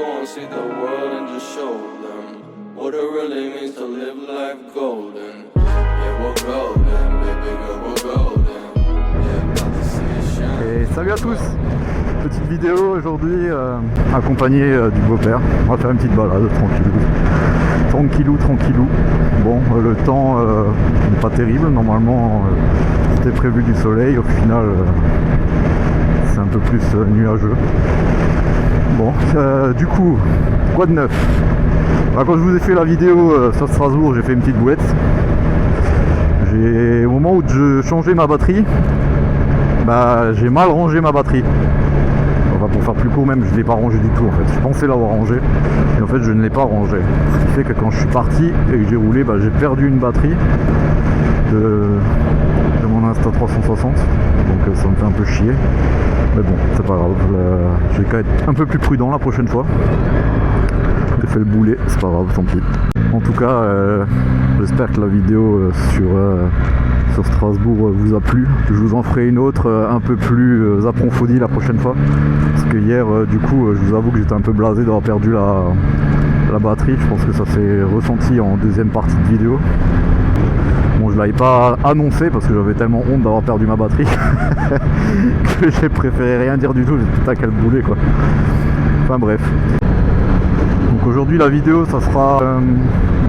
go and see the world and just show them what it really means to live life golden. Yeah, we're golden, baby girl, we're golden. Yeah, about to see it shine. Et salut à tous. Petite vidéo aujourd'hui accompagnée du beau-père. On va faire une petite balade tranquillou. Bon, le temps n'est pas terrible. Normalement c'était prévu du soleil. Au final c'est un peu plus nuageux. Bon, du coup, quoi de neuf? Quand je vous ai fait la vidéo sur Strasbourg, j'ai fait une petite boulette. Au moment où je changeais ma batterie, j'ai mal rangé ma batterie. Enfin, pour faire plus court même, je ne l'ai pas rangé du tout en fait. Je pensais l'avoir rangé, et en fait je ne l'ai pas rangé. Ce qui fait que quand je suis parti et que j'ai roulé, j'ai perdu une batterie de mon Insta360. Donc ça me fait un peu chier. Mais bon, c'est pas grave. Je vais quand même être un peu plus prudent la prochaine fois. J'ai fait le boulet, c'est pas grave, tant pis. En tout cas, j'espère que la vidéo sur Strasbourg vous a plu. Je vous en ferai une autre un peu plus approfondie la prochaine fois. Parce que hier, du coup, je vous avoue que j'étais un peu blasé d'avoir perdu la batterie. Je pense que ça s'est ressenti en deuxième partie de vidéo. Bon, je l'avais pas annoncé parce que j'avais tellement honte d'avoir perdu ma batterie que j'ai préféré rien dire du tout. J'ai dit putain quel boulet quoi. Enfin bref. Donc aujourd'hui la vidéo ça sera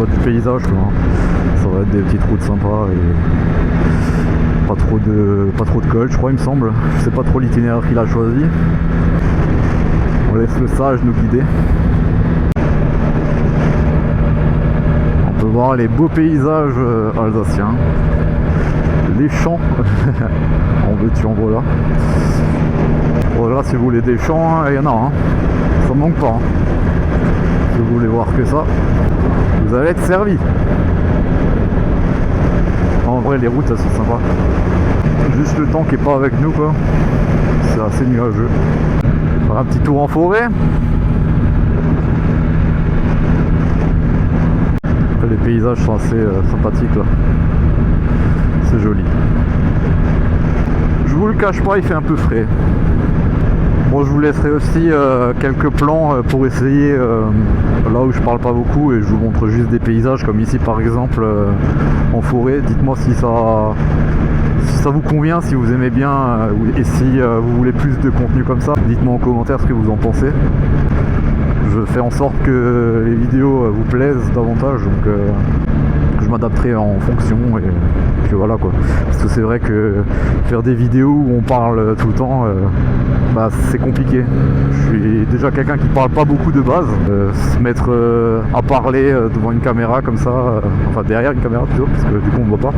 du paysage quoi. Ça va être des petites routes sympas et pas trop de col je crois il me semble. Je sais pas trop l'itinéraire qu'il a choisi. On laisse le sage nous guider. On peut voir les beaux paysages alsaciens. Les champs. En veux-tu en voilà. Voilà si vous voulez des champs, il y en a hein. Ça manque pas. Si vous voulez voir que ça, vous allez être servi. En vrai les routes elles sont sympas. Juste le temps qui est pas avec nous quoi. C'est assez nuageux. On va faire un petit tour en forêt. Les paysages sont assez sympathiques là. C'est joli. Je vous le cache pas, il fait un peu frais. Bon, je vous laisserai aussi quelques plans pour essayer là où je parle pas beaucoup et je vous montre juste des paysages comme ici par exemple en forêt. Dites-moi si ça vous convient, si vous aimez bien et si vous voulez plus de contenu comme ça. Dites-moi en commentaire ce que vous en pensez. Je fais en sorte que les vidéos vous plaisent davantage, donc je m'adapterai en fonction et puis voilà quoi. Parce que c'est vrai que faire des vidéos où on parle tout le temps, c'est compliqué. Je suis déjà quelqu'un qui parle pas beaucoup de base. Se mettre à parler devant une caméra comme ça, enfin derrière une caméra plutôt, parce que du coup on ne voit pas.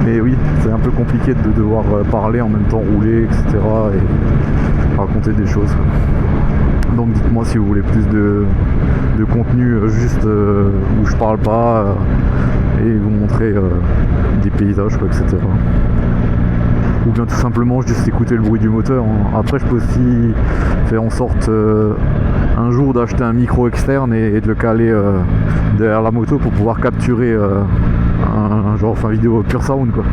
Mais oui, c'est un peu compliqué de devoir parler en même temps, rouler, etc. et raconter des choses quoi. Donc dites-moi si vous voulez plus de contenu juste où je parle pas et vous montrer des paysages quoi, etc. Ou bien tout simplement juste écouter le bruit du moteur hein. Après je peux aussi faire en sorte un jour d'acheter un micro externe et de le caler derrière la moto pour pouvoir capturer un vidéo pure sound quoi.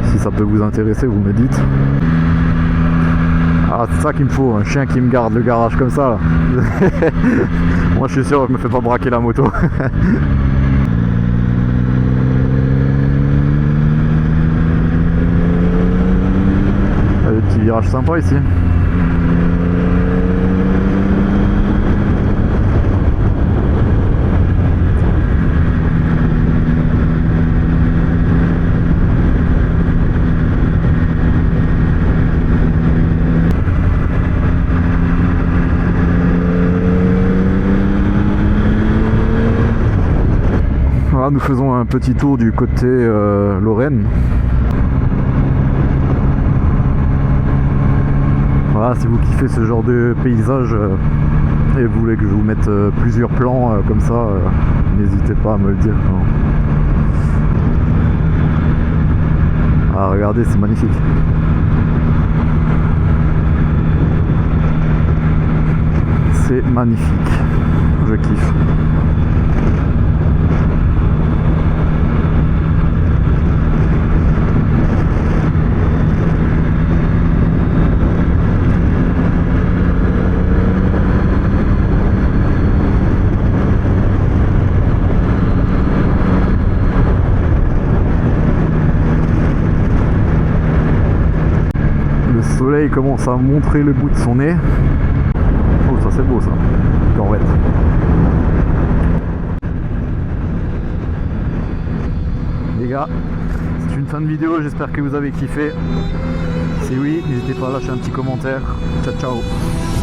Si ça peut vous intéresser vous me dites. Ah, c'est ça qu'il me faut, un chien qui me garde le garage comme ça là. Moi je suis sûr que je me fais pas braquer la moto. Des petits virages sympas ici. Nous faisons un petit tour du côté Lorraine. Voilà, si vous kiffez ce genre de paysage et vous voulez que je vous mette plusieurs plans comme ça, n'hésitez pas à me le dire. Ah regardez, c'est magnifique. C'est magnifique. Je kiffe. Le soleil commence à montrer le bout de son nez. Oh, ça c'est beau ça, Corvette. Les gars, c'est une fin de vidéo, j'espère que vous avez kiffé. Si oui, n'hésitez pas à lâcher un petit commentaire. Ciao ciao.